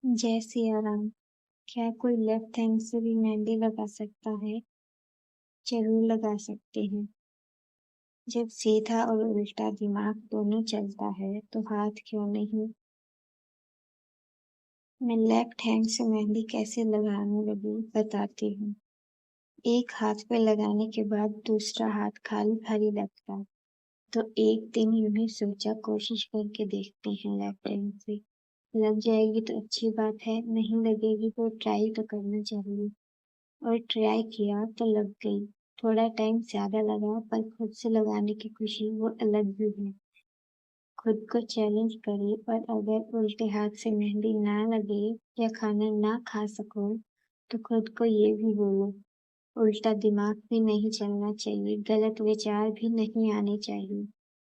जय सिया राम। क्या कोई लेफ्ट हैंड से भी मेहंदी लगा सकता है? जरूर लगा सकते हैं। जब सीधा और उल्टा दिमाग दोनों चलता है तो हाथ क्यों नहीं। मैं लेफ्ट हैंड से मेहंदी कैसे लगाने लगी बताती हूँ। एक हाथ पे लगाने के बाद दूसरा हाथ खाली खाली लगता, तो एक दिन यूं ही सोचा कोशिश करके देखते हैं लेफ्ट हैंड से। लग जाएगी तो अच्छी बात है, नहीं लगेगी तो ट्राई तो करना चाहिए। और ट्राई किया तो लग गई। थोड़ा टाइम ज्यादा लगा पर खुद से लगाने की खुशी वो अलग ही है। खुद को चैलेंज करें, और अगर उल्टे हाथ से मेहंदी ना लगे या खाना ना खा सको तो खुद को ये भी बोलो, उल्टा दिमाग भी नहीं चलना चाहिए, गलत विचार भी नहीं आने चाहिए।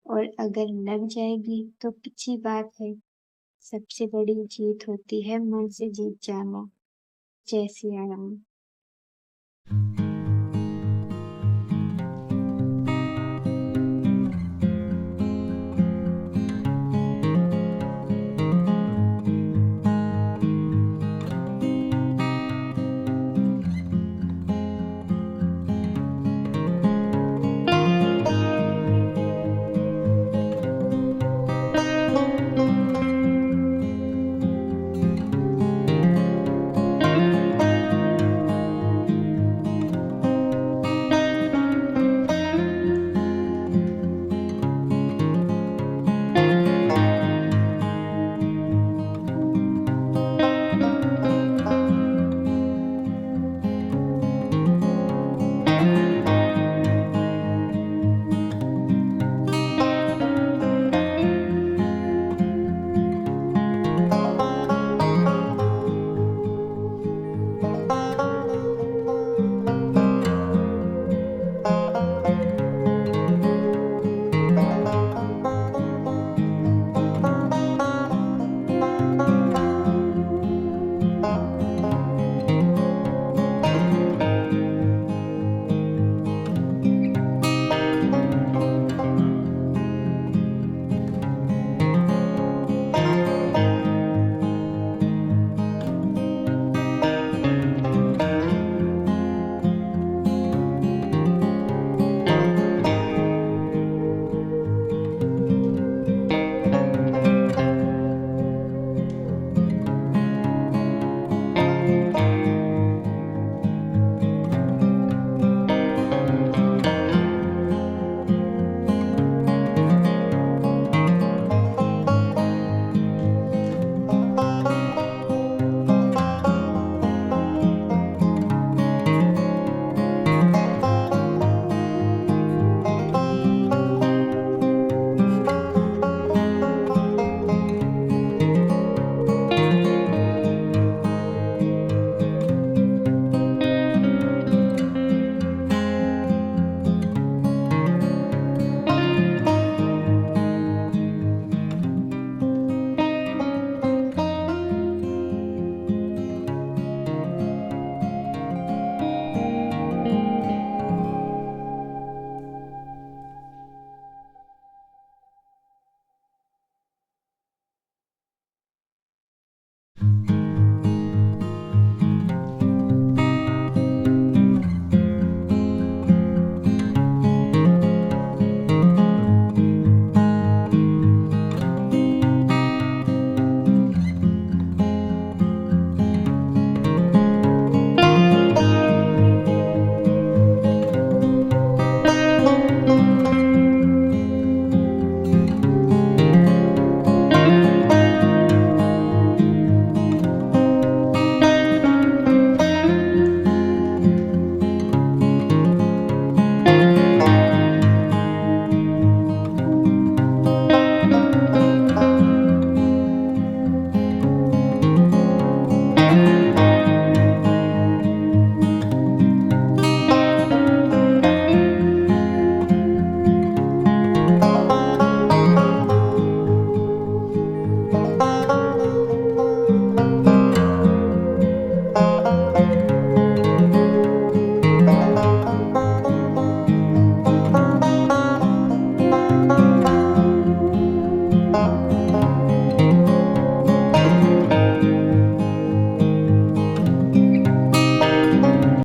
और अगर लग जाएगी तो अच्छी बात है। सबसे बड़ी जीत होती है मन से जीत जाना। जय सिया राम।